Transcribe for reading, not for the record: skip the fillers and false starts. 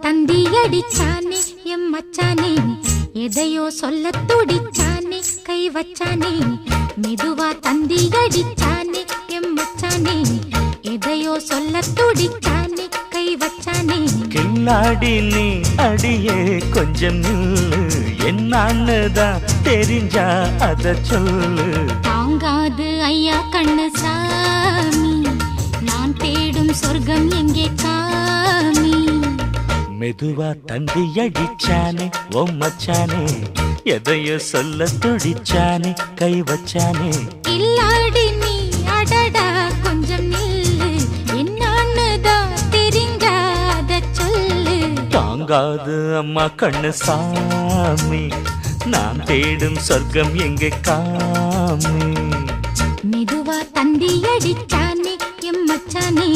தந்தி அடிச்சானே M மச்சானே, எதையோ சொல்ல துடிச்சானே கை வச்சானே. மெதுவா தந்தி அடிச்சானே எம் மச்சானே, எதையோ சொல்ல துடிச்சானே கை வச்சானே. கில்லாடி நீ அடியே கொஞ்சம் நில்லு, என்னான்னுதான் தெரிஞ்சா அத சொல்லு. தாங்காது ஐயா கண்ணு சாமி, நான் தேடும் சொர்க்கம் எங்கே காமி. மெதுவா தந்தி அடிச்சானே ஓ மச்சானே, எதையோ சொல்ல துடிச்சானே கை வச்சானே. இல்லாடி நீ அடடா கொஞ்சம் நில்லு, என்னான்னுதான் தெரிஞ்சாத சொல்லு. தாங்காது அம்மா கண்ணு சாமி, நான் தேடும் சொர்க்கம் எங்கே காமி. மெதுவா தந்தி அடிச்சானே எம் மச்சானே.